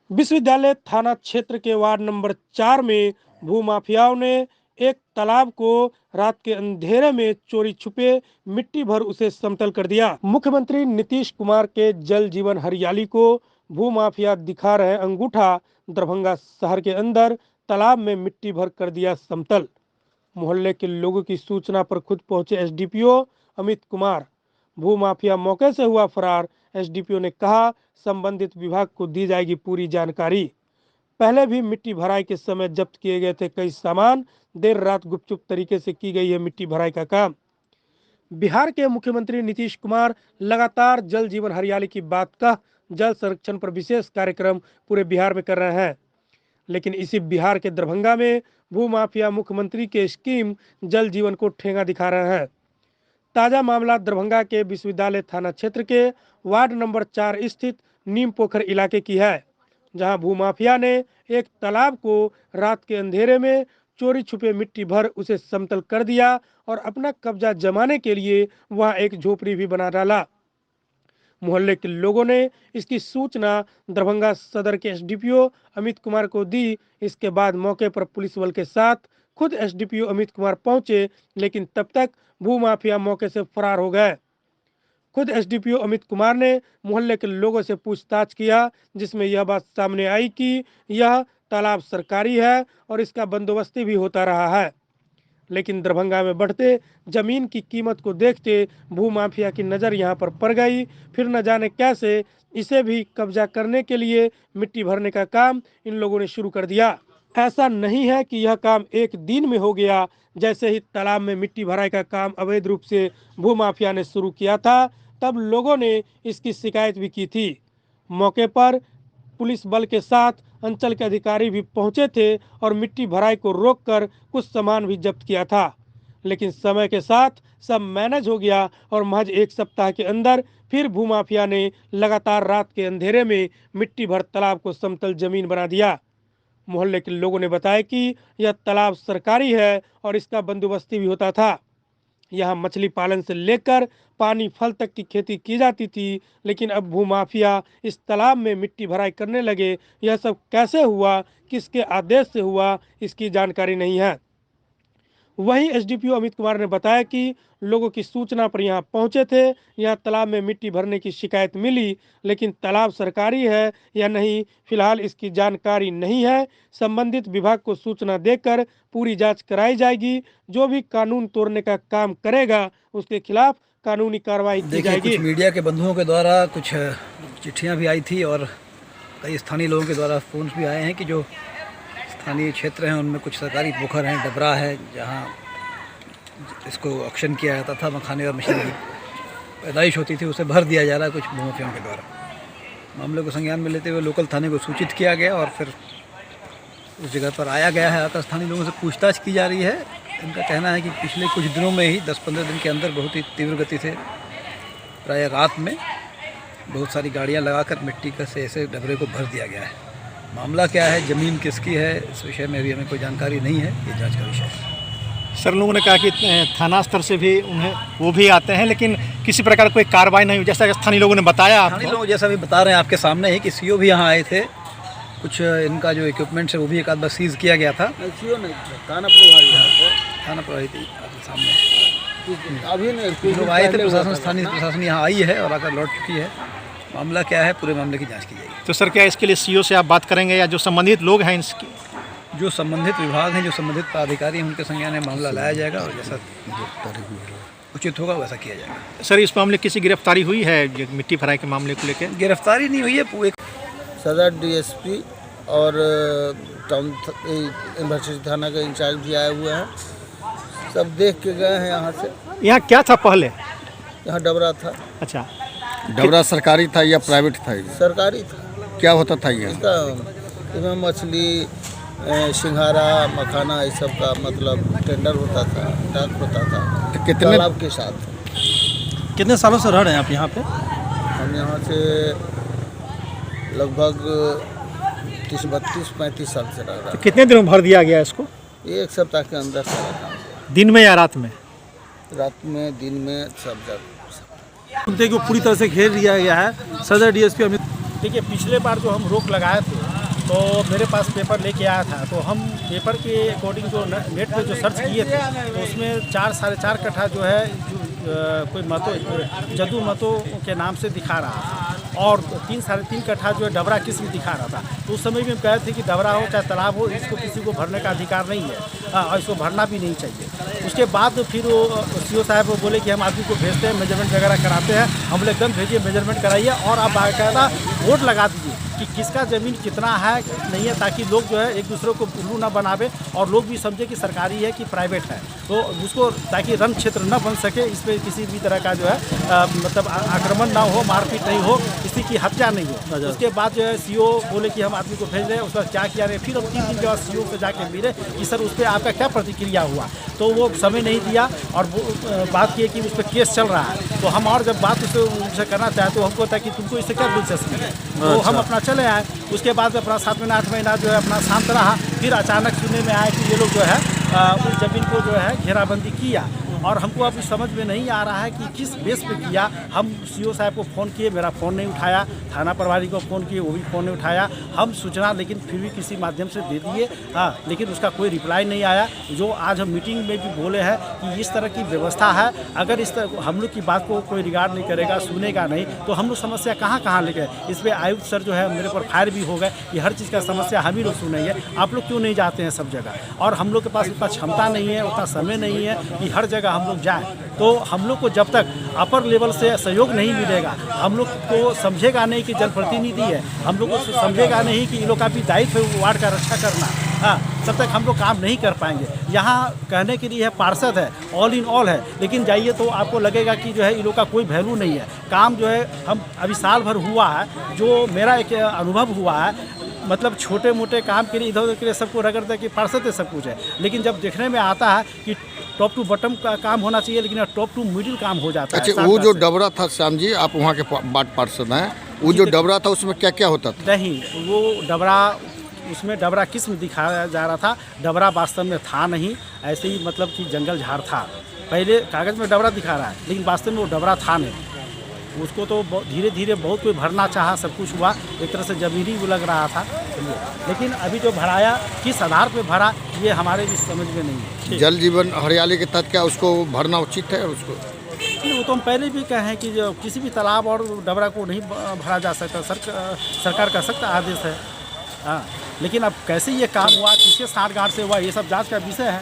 विश्वविद्यालय थाना क्षेत्र के वार्ड नंबर 4 में भूमाफियाओं ने एक तालाब को रात के अंधेरे में चोरी छुपे मिट्टी भर उसे समतल कर दिया। मुख्यमंत्री नीतीश कुमार के जल जीवन हरियाली को भूमाफिया दिखा रहे अंगूठा। दरभंगा शहर के अंदर तालाब में मिट्टी भर कर दिया समतल। मोहल्ले के लोगों की सूचना पर खुद पहुंचे एसडीपीओ अमित कुमार। भूमाफिया मौके से हुआ फरार। एसडीपीओ ने कहा संबंधित विभाग को दी जाएगी पूरी जानकारी। पहले भी मिट्टी भराई के समय जब्त किए गए थे कई सामान। देर रात गुपचुप तरीके से की गई है मिट्टी भराई का काम। बिहार के मुख्यमंत्री नीतीश कुमार लगातार जल जीवन हरियाली की बात कह जल संरक्षण पर विशेष कार्यक्रम पूरे बिहार में कर रहे हैं, लेकिन इसी बिहार के दरभंगा में भूमाफिया मुख्यमंत्री के स्कीम जल जीवन को ठेंगा दिखा रहे हैं। ताजा मामला दरभंगा के विश्वविद्यालय थाना क्षेत्र के वार्ड नंबर 4 स्थित नीम पोखर इलाके की है, जहां भूमाफिया ने एक तालाब को रात के अंधेरे में चोरी छुपे मिट्टी भर उसे समतल कर दिया और अपना कब्जा जमाने के लिए वहां एक झोपड़ी भी बना डाला। मोहल्ले के लोगों ने इसकी सूचना दरभंगा सदर के एसडीपीओ अमित कुमार को दी। इसके बाद मौके पर पुलिस बल के साथ खुद एसडीपीओ अमित कुमार पहुंचे, लेकिन तब तक भूमाफिया मौके से फरार हो गए। खुद एसडीपीओ अमित कुमार ने मोहल्ले के लोगों से पूछताछ किया, जिसमें यह बात सामने आई कि यह तालाब सरकारी है और इसका बंदोबस्ती भी होता रहा है, लेकिन दरभंगा में बढ़ते जमीन की कीमत को देखते भूमाफिया की नज़र यहां पर पड़ गई। फिर न जाने कैसे इसे भी कब्जा करने के लिए मिट्टी भरने का काम इन लोगों ने शुरू कर दिया। ऐसा नहीं है कि यह काम एक दिन में हो गया। जैसे ही तालाब में मिट्टी भराई का काम अवैध रूप से भूमाफिया ने शुरू किया था, तब लोगों ने इसकी शिकायत भी की थी। मौके पर पुलिस बल के साथ अंचल के अधिकारी भी पहुंचे थे और मिट्टी भराई को रोककर कुछ सामान भी जब्त किया था, लेकिन समय के साथ सब मैनेज हो गया और महज एक सप्ताह के अंदर फिर भूमाफिया ने लगातार रात के अंधेरे में मिट्टी भर तालाब को समतल जमीन बना दिया। मोहल्ले के लोगों ने बताया कि यह तालाब सरकारी है और इसका बंदोबस्ती भी होता था। यहाँ मछली पालन से लेकर पानी फल तक की खेती की जाती थी, लेकिन अब भूमाफिया इस तालाब में मिट्टी भराई करने लगे। यह सब कैसे हुआ, किसके आदेश से हुआ, इसकी जानकारी नहीं है। वहीं एसडीपीओ अमित कुमार ने बताया कि लोगों की सूचना पर यहां पहुंचे थे। यहां तालाब में मिट्टी भरने की शिकायत मिली, लेकिन तालाब सरकारी है या नहीं फिलहाल इसकी जानकारी नहीं है। संबंधित विभाग को सूचना देकर पूरी जांच कराई जाएगी। जो भी कानून तोड़ने का काम करेगा उसके खिलाफ कानूनी कार्रवाई की जाएगी। कुछ मीडिया के बंधुओं के द्वारा कुछ चिट्ठियां भी आई थी और कई स्थानीय लोगों के द्वारा फोन भी आए हैं कि जो स्थानीय क्षेत्र हैं उनमें कुछ सरकारी पोखर हैं, डबरा है, जहां इसको ऑक्शन किया जाता था, मखाने और मछली की पैदाइश होती थी, उसे भर दिया जा रहा है कुछ भूमाफियाओं के द्वारा। मामले को संज्ञान में लेते हुए लोकल थाने को सूचित किया गया और फिर उस जगह पर आया गया है। आकर स्थानीय लोगों से पूछताछ की जा रही है। इनका कहना है कि पिछले कुछ दिनों में ही 10-15 दिन के अंदर बहुत ही तीव्र गति से प्राय रात में बहुत सारी गाड़ियाँ लगाकर मिट्टी का से ऐसे डबरे को भर दिया गया है। मामला क्या है, ज़मीन किसकी है, इस विषय में अभी हमें कोई जानकारी नहीं है। ये जांच का विषय है। सर, लोगों ने कहा कि थाना स्तर से भी वो भी आते हैं, लेकिन किसी प्रकार कोई कार्रवाई नहीं हुई, जैसा कि स्थानीय लोगों ने बताया। स्थानीय लोग जैसा भी बता रहे हैं आपके सामने ही कि सीओ भी यहाँ आए थे। कुछ इनका जो इक्विपमेंट्स है वो भी एक आध बार सीज़ किया गया था। सीओ नहीं, थाना प्रभारी थी सामने। अभी लोग आए थे, प्रशासन, स्थानीय प्रशासन यहाँ आई है और आकर लौट चुकी है। मामला क्या है, पूरे मामले की जाँच की जाएगी। तो सर, क्या इसके लिए सीओ से आप बात करेंगे या जो संबंधित लोग हैं इसके? जो संबंधित विभाग हैं, जो संबंधित पदाधिकारी हैं, उनके संज्ञान में मामला लाया जाएगा और जैसा उचित होगा वैसा किया जाएगा। सर, इस मामले किसी गिरफ्तारी हुई है मिट्टी भराई के मामले को लेकर? गिरफ्तारी नहीं हुई है। पूरे सदर डीएसपी और टाउन यूनिवर्सिटी थाना का इंचार्ज भी आए हुए हैं। सब देख के गए हैं यहाँ से। यहाँ क्या था पहले? यहाँ डबरा था। अच्छा, डबरा सरकारी था या प्राइवेट था? सरकारी था। क्या होता था ये? इसमें मछली, सिंघारा, मखाना, इस सब का मतलब टेंडर होता था, डाक होता था। तो कितने तालाब के साथ। कितने सालों से रह रहे हैं आप यहाँ पे? हम यहाँ से लगभग 32-35 साल से रह रहा है। कितने दिन में भर दिया गया इसको? एक सप्ताह के अंदर सारा काम। दिन में या रात में? रात में, दिन में, सब जगह। सुनते कि वो पूरी तरह से घेर लिया गया है। सदर डीएसपी अमित, देखिए पिछले बार जो हम रोक लगाए थे तो मेरे पास पेपर लेके आया था, तो हम पेपर के अकॉर्डिंग जो नेट पे जो सर्च किए थे तो उसमें 4-4.5 कट्ठा जो है कोई मतो जदू मतो के नाम से दिखा रहा था और 3-3.5 कट्ठा जो है डबरा किस्म दिखा रहा था। तो उस समय भी हम कहे थे कि डबरा हो चाहे तालाब हो, इसको किसी को भरने का अधिकार नहीं है और इसको भरना भी नहीं चाहिए। उसके बाद फिर वो CO साहब वो बोले कि हम आदमी को भेजते हैं, मेजरमेंट वगैरह कराते हैं। हम बोले एकदम भेजिए, मेजरमेंट कराइए और आप बाकायदा वोट लगा दीजिए कि किसका ज़मीन कितना है नहीं है, ताकि लोग जो है एक दूसरे को उल्लू ना बनावे और लोग भी समझे कि सरकारी है कि प्राइवेट है, तो उसको ताकि रण क्षेत्र न बन सके, इस पर किसी भी तरह का जो है मतलब आक्रमण ना हो, मारपीट नहीं हो, किसी की हत्या नहीं हो। उसके बाद जो है CO बोले कि हम आदमी को भेज रहे हैं। उसके बाद क्या किया रहे, फिर हम 3 दिन के बाद CO पे जाके मिले कि सर उस पर आपका क्या प्रतिक्रिया हुआ, तो वो समय नहीं दिया और बात की कि उस पर केस चल रहा है। तो हम और जब बात उससे करना चाहे तो हमको था कि तुमको इससे क्या दिलचस्पी है, तो हम अपना चले आए। उसके बाद अपना 7 महीना 8 महीना जो है अपना शांत रहा। फिर अचानक सुनने में आया कि ये लोग जो है उस ज़मीन को जो है घेराबंदी किया और हमको अभी समझ में नहीं आ रहा है कि किस बेस पे किया। हम CO साहब को फ़ोन किए, मेरा फ़ोन नहीं उठाया, थाना प्रभारी को फ़ोन किए, वो भी फ़ोन नहीं उठाया। हम सूचना लेकिन फिर भी किसी माध्यम से दे दिए, लेकिन उसका कोई रिप्लाई नहीं आया। जो आज हम मीटिंग में भी बोले हैं कि इस तरह की व्यवस्था है, अगर इस तरह हम लोग की बात को कोई रिगार्ड नहीं करेगा, सुनेगा नहीं, तो हम लोग समस्या कहाँ ले गए। इस पर आयुक्त सर जो है मेरे पर फायर भी हो गए कि हर चीज़ का समस्या हम ही लोग सुनेंगे, आप लोग क्यों नहीं जाते हैं सब जगह। और हम लोग के पास उतना क्षमता नहीं है, उतना समय नहीं है कि हर जगह हम लोग जाएँ। तो हम लोग को जब तक अपर लेवल से सहयोग नहीं मिलेगा, हम लोग को समझेगा नहीं कि जनप्रतिनिधि है, हम लोग को समझेगा नहीं कि इन लोग का भी दायित्व है वार्ड का रक्षा करना, तब तक हम लोग काम नहीं कर पाएंगे। यहाँ कहने के लिए है पार्षद है, ऑल इन ऑल है, लेकिन जाइए तो आपको लगेगा कि जो है इन लोग का कोई वैल्यू नहीं है। काम जो है हम अभी साल भर हुआ है, जो मेरा एक अनुभव हुआ है, मतलब छोटे मोटे काम के लिए इधर उधर के लिए सबको रगड़ता है कि पार्षद है सब कुछ है, लेकिन जब देखने में आता है कि टॉप टू बॉटम का काम होना चाहिए, लेकिन टॉप टू मिडिल काम हो जाता है। अच्छा, वो जो डबरा था श्याम जी, आप वहाँ के वार्ड पार्षद हैं, वो जो डबरा था उसमें क्या क्या होता था? नहीं, वो डबरा उसमें डबरा किस्म दिखाया जा रहा था, डबरा वास्तव में था नहीं, ऐसे ही मतलब कि जंगल झाड़ था। पहले कागज़ में डबरा दिखा रहा है, लेकिन वास्तव में वो डबरा था नहीं। उसको तो धीरे धीरे बहुत कोई भरना चाहा, सब कुछ हुआ, एक तरह से ज़मीनी वो लग रहा था, लेकिन अभी जो भराया किस आधार पे भरा ये हमारे भी समझ में नहीं है। जल जीवन हरियाली के तहत क्या उसको भरना उचित है? उसको वो तो हम पहले भी कहे हैं कि जो किसी भी तालाब और डबरा को नहीं भरा जा सकता, सरकार का सख्त आदेश है। हाँ, लेकिन अब कैसे ये काम हुआ, किसके साठगांठ से हुआ, ये सब जाँच का विषय है।